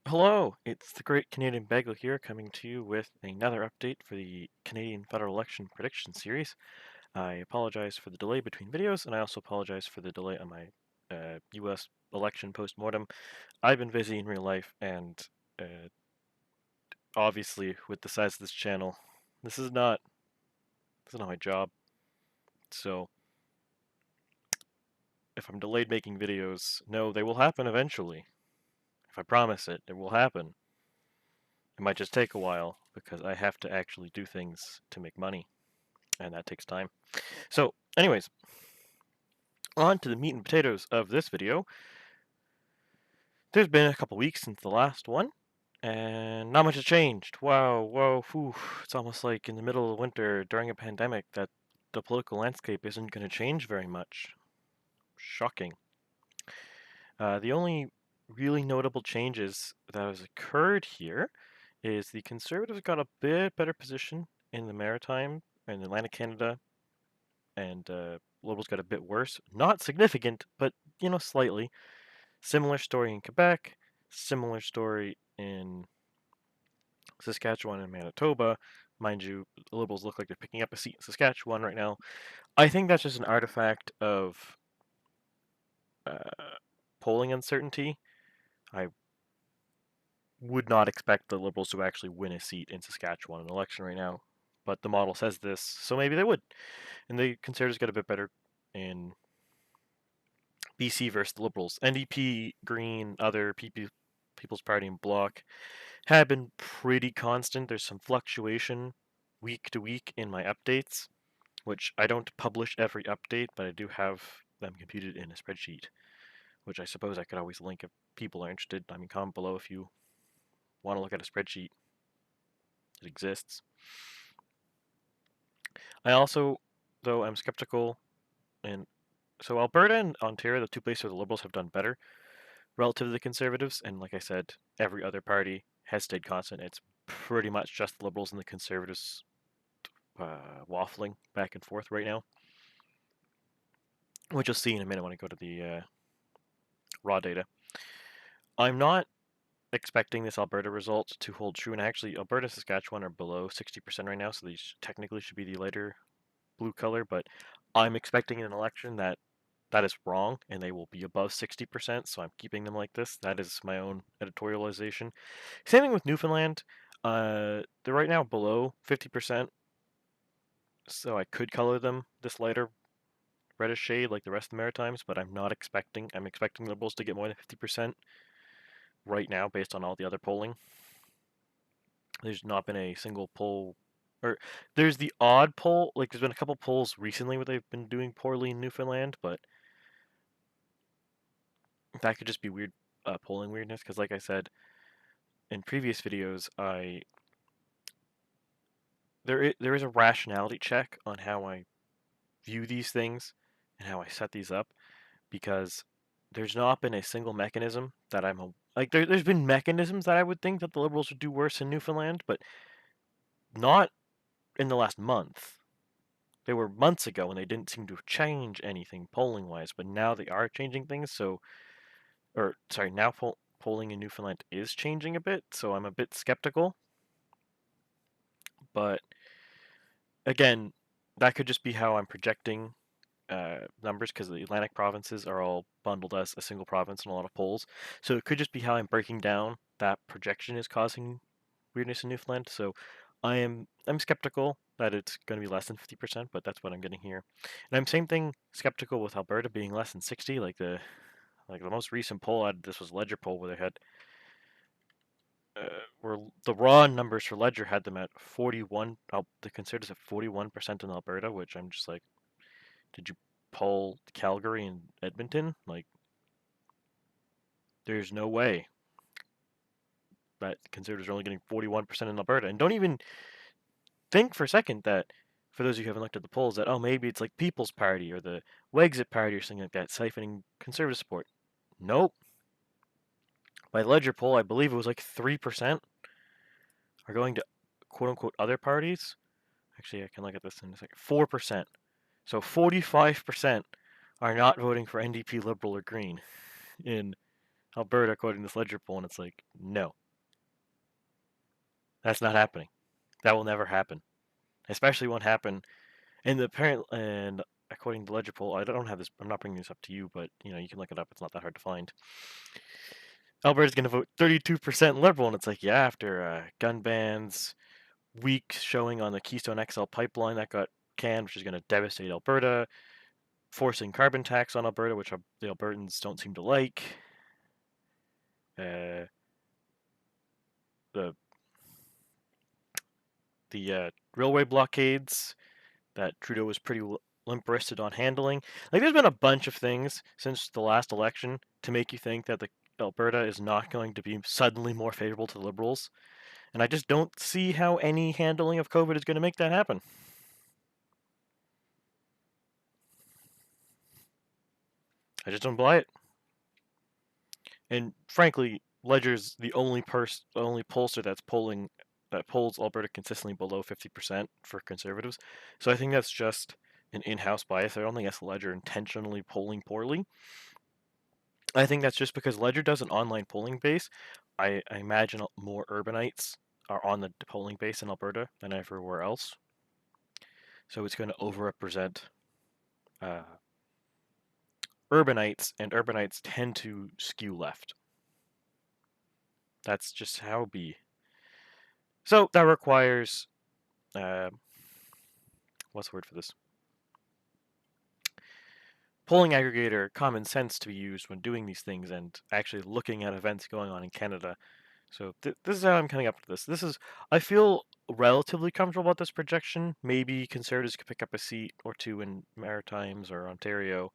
Hello, it's the Great Canadian Bagel here, coming to you with another update for the Canadian Federal Election Prediction Series. I apologize for the delay between videos, and I also apologize for the delay on my U.S. election postmortem. I've been busy in real life, and obviously, with the size of this channel, this is not my job. So, if I'm delayed making videos, no, they will happen eventually. If I promise it, it will happen. It might just take a while because I have to actually do things to make money, and that takes time. So, anyways, on to the meat and potatoes of this video. There's been a couple weeks since the last one, and not much has changed. Wow, whoa, whew. It's almost like in the middle of winter during a pandemic that the political landscape isn't going to change very much. Shocking. The only really notable changes that has occurred here is the Conservatives got a bit better position in the Maritime and Atlantic Canada, and Liberals got a bit worse. Not significant, but slightly. Similar story in Quebec, similar story in Saskatchewan and Manitoba. Mind you, the Liberals look like they're picking up a seat in Saskatchewan right now. I think that's just an artifact of polling uncertainty. I would not expect the Liberals to actually win a seat in Saskatchewan in an election right now, but the model says this, so maybe they would. And the Conservatives get a bit better in BC versus the Liberals. NDP, Green, other People's Party, and Bloc have been pretty constant. There's some fluctuation week to week in my updates, which I don't publish every update, but I do have them computed in a spreadsheet, which I suppose I could always link if people are interested. I mean, comment below if you want to look at a spreadsheet. It exists. I also, though, am skeptical, and so Alberta and Ontario, the two places where the Liberals have done better relative to the Conservatives, and like I said, every other party has stayed constant. It's pretty much just the Liberals and the Conservatives waffling back and forth right now, which you'll see in a minute when I go to the raw data. I'm not expecting this Alberta result to hold true, and actually Alberta and Saskatchewan are below 60% right now, so these technically should be the lighter blue color, but I'm expecting in an election that is wrong, and they will be above 60%, so I'm keeping them like this. That is my own editorialization. Same thing with Newfoundland. They're right now below 50%, so I could color them this lighter reddish shade like the rest of the Maritimes, but I'm expecting Liberals to get more than 50% right now based on all the other polling. There's not been a single poll, or there's the odd poll, like there's been a couple polls recently where they've been doing poorly in Newfoundland, but that could just be weird polling weirdness, because like I said in previous videos, there is a rationality check on how I view these things and how I set these up, because there's not been a single mechanism that there's been mechanisms that I would think that the Liberals would do worse in Newfoundland, but not in the last month. They were months ago and they didn't seem to change anything polling wise, but now they are changing things. Now polling in Newfoundland is changing a bit, so I'm a bit skeptical. But again, that could just be how I'm projecting numbers, because the Atlantic provinces are all bundled as a single province in a lot of polls. So it could just be how I'm breaking down that projection is causing weirdness in Newfoundland. So I'm skeptical that it's going to be less than 50%, but that's what I'm getting here. And I'm same thing skeptical with Alberta being less than 60. Like the most recent poll I had, this was Ledger poll, where they had where the raw numbers for Ledger had them at 41. The Conservatives at 41% in Alberta, which I'm just like, did you poll Calgary and Edmonton? Like, there's no way that Conservatives are only getting 41% in Alberta. And don't even think for a second that, for those of you who haven't looked at the polls, that, oh, maybe it's like People's Party or the Wexit Party or something like that siphoning Conservative support. Nope. By the Ledger poll, I believe it was like 3% are going to quote-unquote other parties. Actually, I can look at this in a second. 4%. So 45% are not voting for NDP, Liberal, or Green in Alberta according to this ledger poll, and it's like, no, that's not happening. That will never happen. Especially won't happen. And according to the ledger poll, I don't have this. I'm not bringing this up to you, but you can look it up. It's not that hard to find. Alberta's going to vote 32% liberal, and it's like, yeah, after gun bans, weak showing on the Keystone XL pipeline that got canned, which is going to devastate Alberta, forcing carbon tax on Alberta, which the Albertans don't seem to like. The railway blockades that Trudeau was pretty limp-wristed on handling. Like, there's been a bunch of things since the last election to make you think that the Alberta is not going to be suddenly more favorable to the Liberals, and I just don't see how any handling of COVID is going to make that happen. I just don't buy it. And frankly, Ledger's the only pollster that polls Alberta consistently below 50% for Conservatives. So I think that's just an in-house bias. I don't think that's Ledger intentionally polling poorly. I think that's just because Ledger does an online polling base. I imagine more urbanites are on the polling base in Alberta than everywhere else. So it's going to overrepresent urbanites, and urbanites tend to skew left. That's just how it be. So that requires, what's the word for this? Polling aggregator common sense to be used when doing these things and actually looking at events going on in Canada. So this is how I'm coming up to this. I feel relatively comfortable about this projection. Maybe Conservatives could pick up a seat or two in Maritimes or Ontario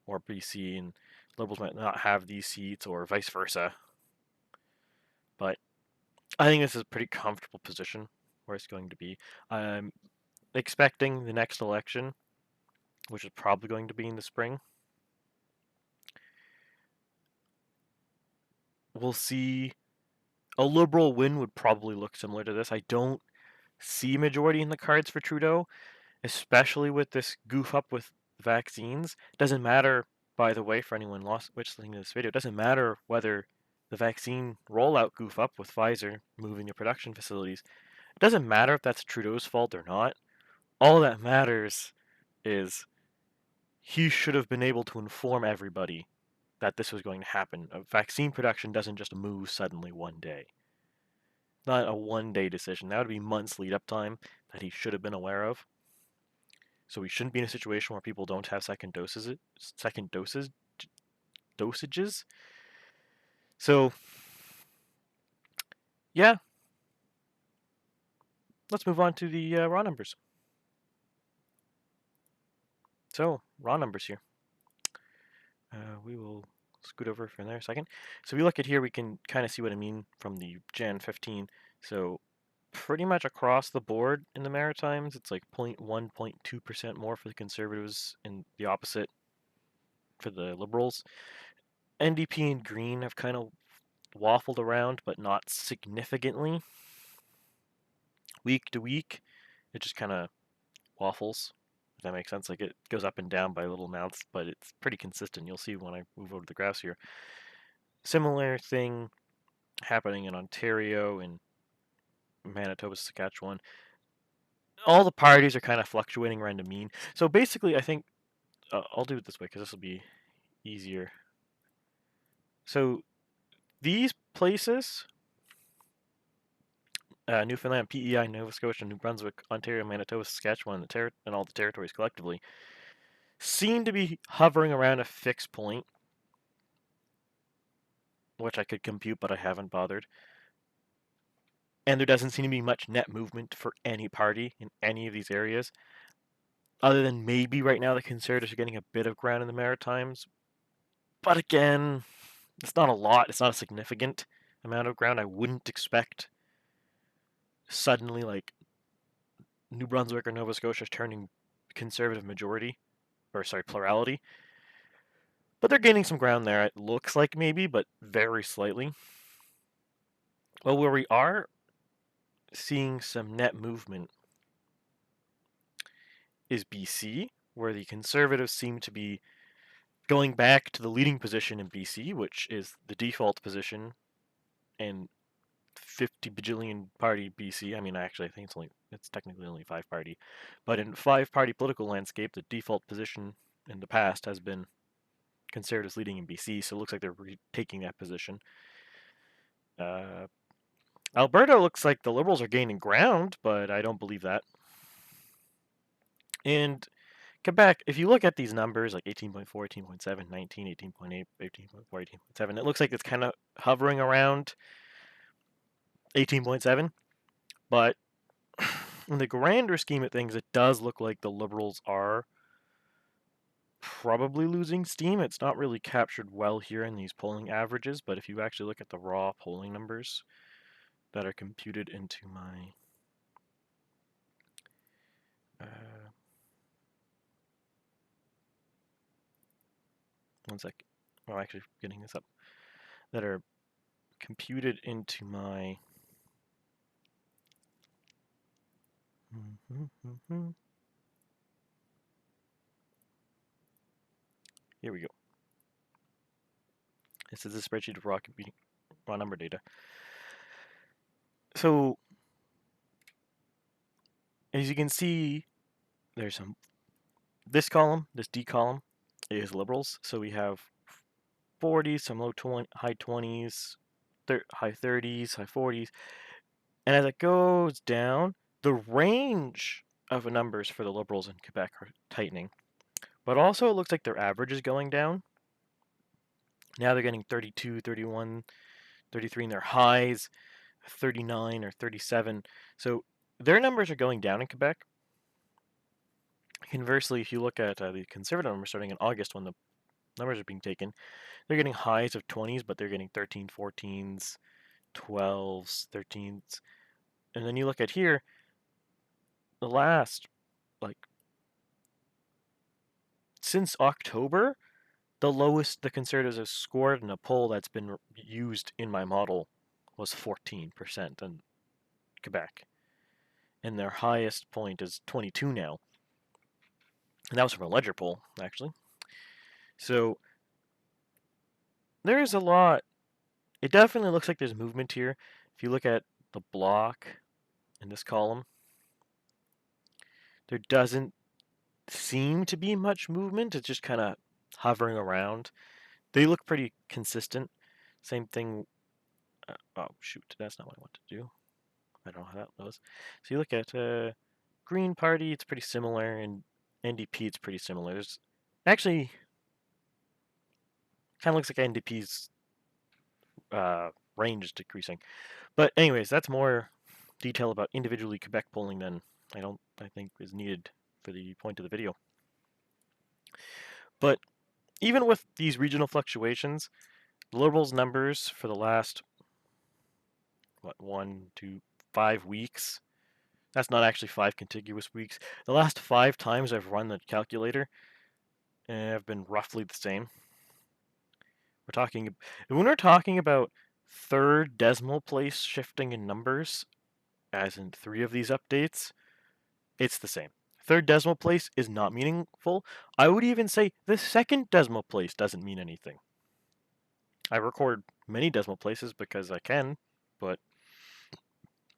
or BC, and Liberals might not have these seats or vice versa. But I think this is a pretty comfortable position where it's going to be. I'm expecting the next election, which is probably going to be in the spring, we'll see a Liberal win would probably look similar to this. I don't see majority in the cards for Trudeau, especially with this goof up with vaccines. Doesn't matter, by the way, for anyone listening to this video, it doesn't matter whether the vaccine rollout goof up with Pfizer moving their production facilities. It doesn't matter if that's Trudeau's fault or not. All that matters is he should have been able to inform everybody that this was going to happen. Vaccine production doesn't just move suddenly one day. Not a one-day decision. That would be months lead-up time that he should have been aware of. So we shouldn't be in a situation where people don't have second dosages. So, yeah. Let's move on to the raw numbers. So, raw numbers here. We will scoot over from there a second. So we look at here, we can kind of see what I mean from the Jan 15. So pretty much across the board in the Maritimes, it's like 0.1, 0.2% more for the Conservatives and the opposite for the Liberals. NDP and Green have kind of waffled around, but not significantly. Week to week, it just kind of waffles, if that makes sense. Like, it goes up and down by little amounts, but it's pretty consistent. You'll see when I move over to the graphs here. Similar thing happening in Ontario and Manitoba, Saskatchewan. All the parties are kind of fluctuating around a mean. So basically, I think I'll do it this way because this will be easier. So these places, Newfoundland, PEI, Nova Scotia, New Brunswick, Ontario, Manitoba, Saskatchewan, and all the territories collectively, seem to be hovering around a fixed point, which I could compute, but I haven't bothered. And there doesn't seem to be much net movement for any party in any of these areas, other than maybe right now the Conservatives are getting a bit of ground in the Maritimes. But again, it's not a lot. It's not a significant amount of ground. I wouldn't expect suddenly, like, New Brunswick or Nova Scotia turning Conservative majority, or sorry, plurality. But they're gaining some ground there, it looks like, maybe, but very slightly. Well, where we are seeing some net movement is BC, where the Conservatives seem to be going back to the leading position in BC, which is the default position, and 50 bajillion party BC. I mean, actually, I think it's technically only 5-party, but in 5-party political landscape, the default position in the past has been Conservatives leading in BC, so it looks like they're taking that position. Alberta looks like the Liberals are gaining ground, but I don't believe that. And Quebec, if you look at these numbers, like 18.4, 18.7, 19, 18.8, 18.4, 18.7, it looks like it's kind of hovering around 18.7. But in the grander scheme of things, it does look like the Liberals are probably losing steam. It's not really captured well here in these polling averages, but if you actually look at the raw polling numbers that are computed into my one sec. Oh, actually, getting this up. That are computed into my here we go. This is a spreadsheet of raw number data. So as you can see, there's this column, this D column, is Liberals. So we have 40s, some high 20s, high 30s, high 40s, and as it goes down, the range of numbers for the Liberals in Quebec are tightening. But also it looks like their average is going down. Now they're getting 32, 31, 33 in their highs, 39 or 37. So their numbers are going down in Quebec. Conversely, if you look at the Conservative numbers starting in August when the numbers are being taken, they're getting highs of 20s, but they're getting 13, 14s, 12s, 13s. And then you look at here, the last, since October, the lowest the Conservatives have scored in a poll that's been used in my model was 14% in Quebec. And their highest point is 22 now. And that was from a Ledger poll, actually. So there is a lot. It definitely looks like there's movement here. If you look at the block in this column, there doesn't seem to be much movement. It's just kind of hovering around. They look pretty consistent. Same thing. Oh, shoot. That's not what I want to do. I don't know how that was. So you look at Green Party, it's pretty similar, and NDP, it's pretty similar. There's actually kind of looks like NDP's range is decreasing. But anyways, that's more detail about individually Quebec polling than I think is needed for the point of the video. But even with these regional fluctuations, the Liberals' numbers for the last 1 to 5 weeks. That's not actually 5 contiguous weeks. The last 5 times I've run the calculator have been roughly the same. When we're talking about third decimal place shifting in numbers, as in 3 of these updates, it's the same. Third decimal place is not meaningful. I would even say the second decimal place doesn't mean anything. I record many decimal places because I can, but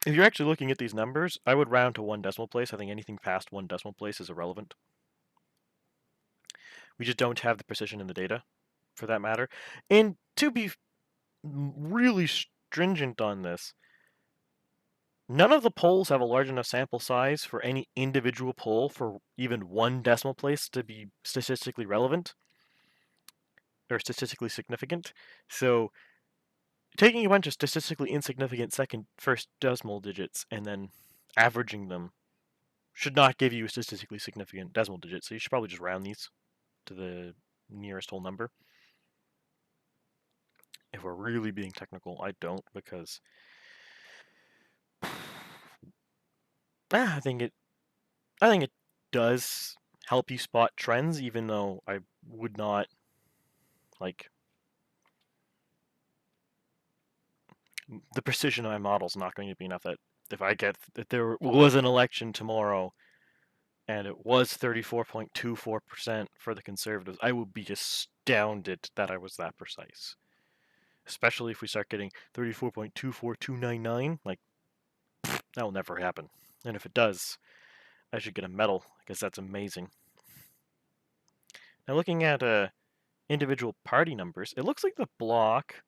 if you're actually looking at these numbers, I would round to 1 decimal place. I think anything past 1 decimal place is irrelevant. We just don't have the precision in the data for that matter. And to be really stringent on this, none of the polls have a large enough sample size for any individual poll for even 1 decimal place to be statistically relevant or statistically significant. So taking a bunch of statistically insignificant first decimal digits and then averaging them should not give you a statistically significant decimal digit. So you should probably just round these to the nearest whole number. If we're really being technical, I don't, because I think it does help you spot trends, even though I would not the precision of my model is not going to be enough that if there was an election tomorrow and it was 34.24% for the Conservatives, I would be just downed it that I was that precise. Especially if we start getting 34.24299, like, that will never happen. And if it does, I should get a medal, because that's amazing. Now looking at individual party numbers, it looks like the block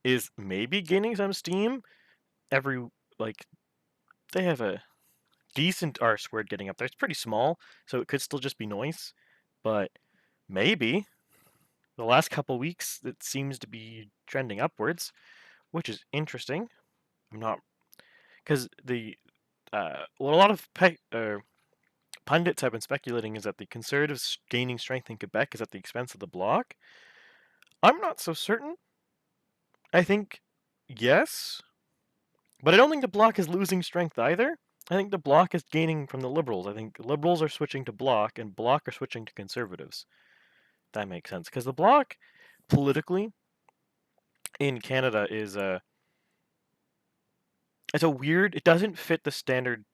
is maybe gaining some steam. Like, they have a decent R squared getting up there. It's pretty small, so it could still just be noise, but maybe. The last couple weeks, it seems to be trending upwards, which is interesting. I'm not, because what a lot of pundits have been speculating is that the Conservatives gaining strength in Quebec is at the expense of the Bloc. I'm not so certain. I think yes, but I don't think the Bloc is losing strength either. I think the Bloc is gaining from the Liberals. I think Liberals are switching to Bloc, and Bloc are switching to Conservatives. That makes sense, because the Bloc, politically, in Canada is it's a weird. It doesn't fit the standard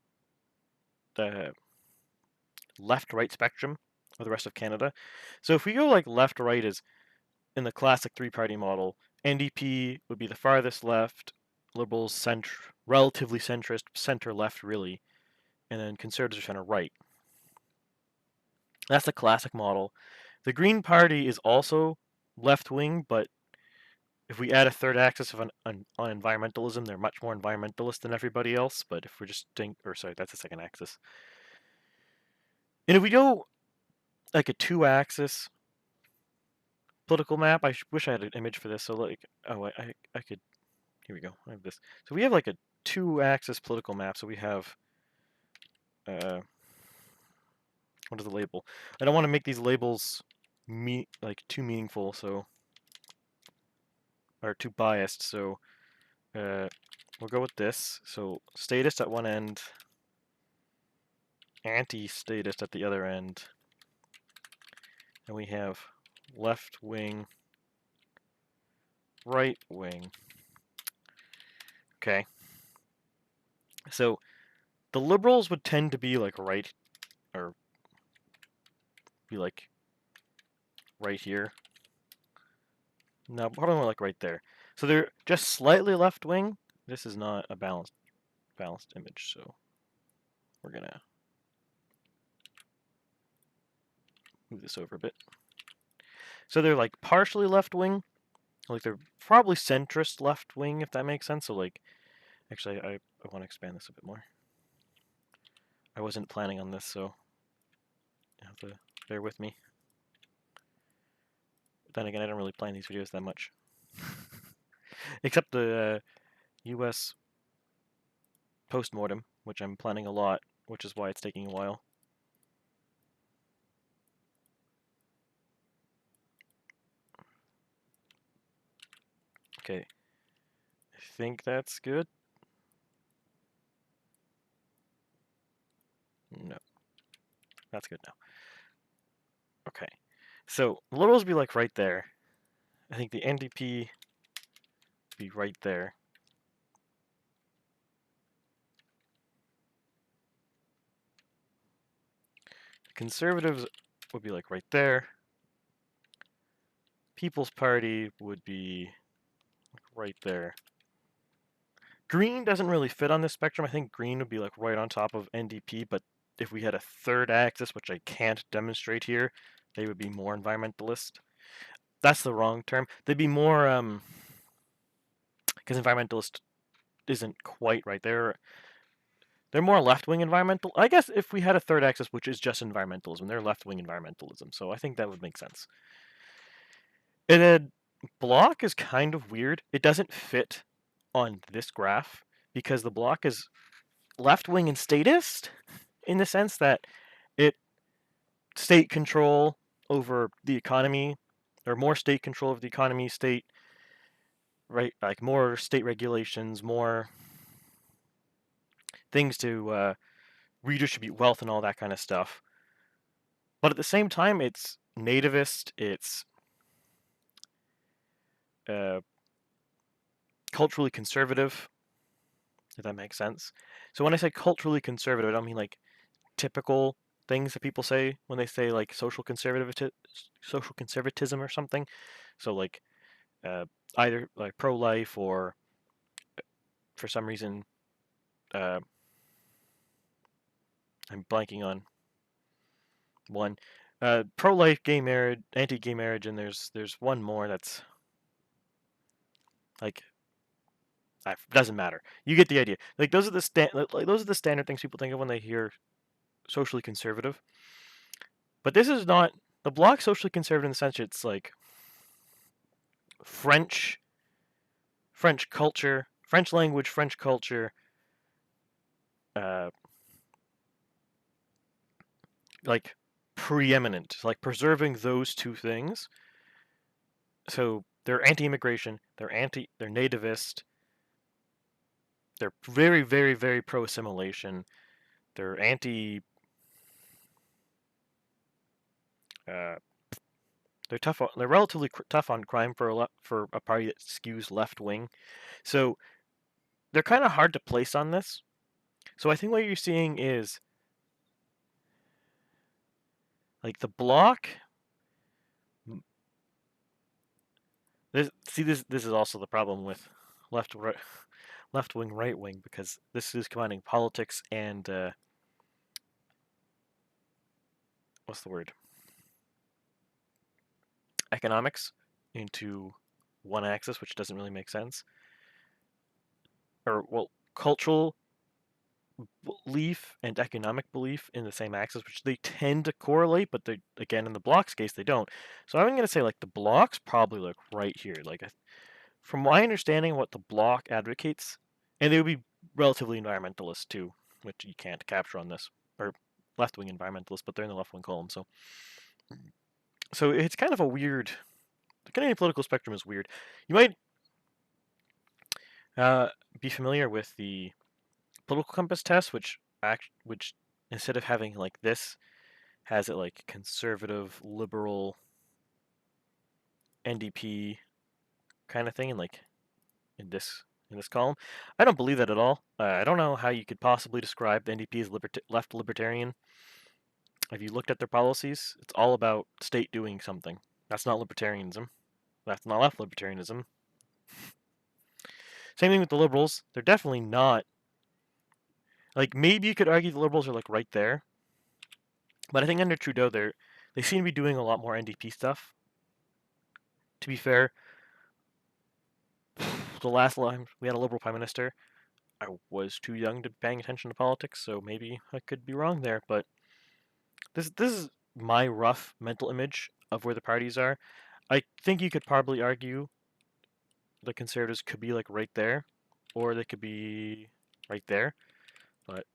left-right spectrum of the rest of Canada. So if we go like left-right is in the classic three-party model, NDP would be the farthest left, Liberals relatively centrist, center-left really, and then Conservatives are center-right. That's the classic model. The Green Party is also left-wing, but if we add a third axis of on environmentalism, they're much more environmentalist than everybody else. But if we're just that's the second axis. And if we go like a two-axis political map, I wish I had an image for this. So like, oh, I could. Here we go. I have this. So we have like a two-axis political map. So we have what is the label? I don't want to make these labels too meaningful, so or too biased. So we'll go with this. So statist at one end, anti-statist at the other end, and we have left wing, right wing. Okay. So the Liberals would tend to be like right, or be like right here. No, probably more like right there. So they're just slightly left wing. This is not a balanced image, so we're gonna move this over a bit. So they're like partially left wing, like they're probably centrist left wing, if that makes sense. So like, actually, I want to expand this a bit more. I wasn't planning on this, so you have to bear with me. Then again, I don't really plan these videos that much. Except the US postmortem, which I'm planning a lot, which is why it's taking a while. Okay, I think that's good. No, that's good now. Okay, so the Liberals be like right there. I think the NDP be right there. The Conservatives would be like right there. People's Party would be right there. Green doesn't really fit on this spectrum. I think Green would be like right on top of NDP, but if we had a third axis, which I can't demonstrate here, they would be more environmentalist. That's the wrong term. They'd be more, because environmentalist isn't quite right. They're more left-wing environmental. I guess if we had a third axis, which is just environmentalism, they're left-wing environmentalism. So I think that would make sense. And then Bloc is kind of weird. It doesn't fit on this graph because the Bloc is left-wing and statist in the sense that it state control over the economy, or more state control of the economy, state, right, like more state regulations, more things to redistribute wealth and all that kind of stuff. But at the same time, it's nativist, it's culturally conservative, if that makes sense. So when I say culturally conservative, I don't mean like typical things that people say when they say like social conservatism or something. So like uh, either like pro-life or for some reason uh, I'm blanking on one. Pro-life, gay marriage, anti-gay marriage, and there's one more that's like doesn't matter. You get the idea. Like those are the standard things people think of when they hear socially conservative. But this is not the bloc socially conservative in the sense it's like French culture, French language, French culture, uh, like preeminent, like preserving those two things. So they're anti-immigration, they're nativist, they're very, very, very pro-assimilation, they're anti, uh, they're relatively tough on crime for a party that skews left wing. So they're kind of hard to place on this. So I think what you're seeing is like the bloc. This is also the problem with left right, left wing, right wing, because this is combining politics and what's the word? Economics into one axis, which doesn't really make sense. Or well, cultural belief and economic belief in the same axis, which they tend to correlate, but they again in the bloc's case they don't. So I'm going to say like the bloc's probably like right here. Like from my understanding, what the bloc advocates, and they would be relatively environmentalist too, which you can't capture on this, or left-wing environmentalists, but they're in the left-wing column. So it's kind of a weird. The Canadian political spectrum is weird. You might be familiar with the political compass test, which instead of having like this, has it like conservative, liberal, NDP kind of thing, and like in this column. I don't believe that at all. I don't know how you could possibly describe the NDP as left libertarian. Have you looked at their policies? It's all about state doing something. That's not libertarianism. That's not left libertarianism. Same thing with the liberals. They're definitely not. Like maybe you could argue the liberals are like right there, but I think under Trudeau they seem to be doing a lot more NDP stuff. To be fair, the last time we had a liberal prime minister, I was too young to be paying attention to politics, so maybe I could be wrong there. But this is my rough mental image of where the parties are. I think you could probably argue the Conservatives could be like right there, or they could be right there. But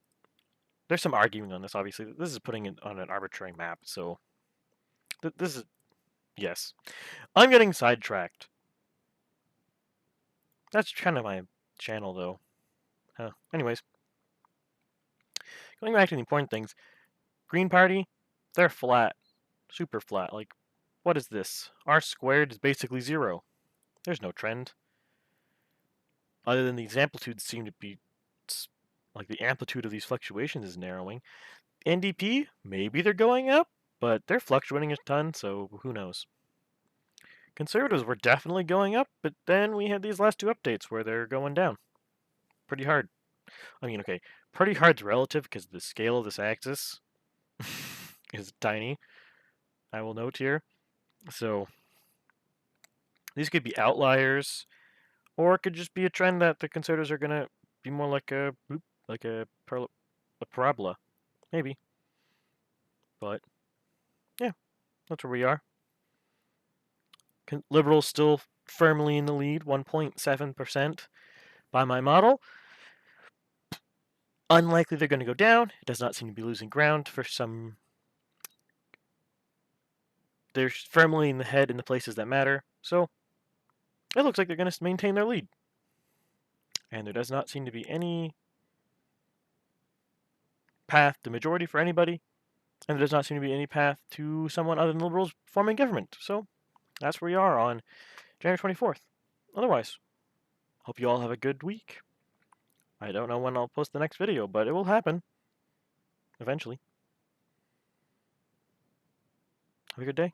there's some arguing on this. Obviously, this is putting it on an arbitrary map. So this is yes. I'm getting sidetracked. That's kind of my channel, though. Anyways, going back to the important things. Green Party, they're flat, super flat. Like, what is this? R squared is basically 0. There's no trend. Other than these amplitudes seem to be, like the amplitude of these fluctuations is narrowing. NDP, maybe they're going up, but they're fluctuating a ton, so who knows. Conservatives were definitely going up, but then we had these last two updates where they're going down. Pretty hard. I mean, okay, pretty hard's relative because the scale of this axis is tiny, I will note here. So these could be outliers, or it could just be a trend that the conservatives are going to be more like a parabola. Maybe. But yeah, that's where we are. Liberals still firmly in the lead, 1.7% by my model. Unlikely they're going to go down. It does not seem to be losing ground for some. They're firmly in the head in the places that matter. So it looks like they're going to maintain their lead. And there does not seem to be any path to majority for anybody. And there does not seem to be any path to someone other than liberals forming government. So that's where we are on January 24th. Otherwise, hope you all have a good week. I don't know when I'll post the next video, but it will happen eventually. Have a good day.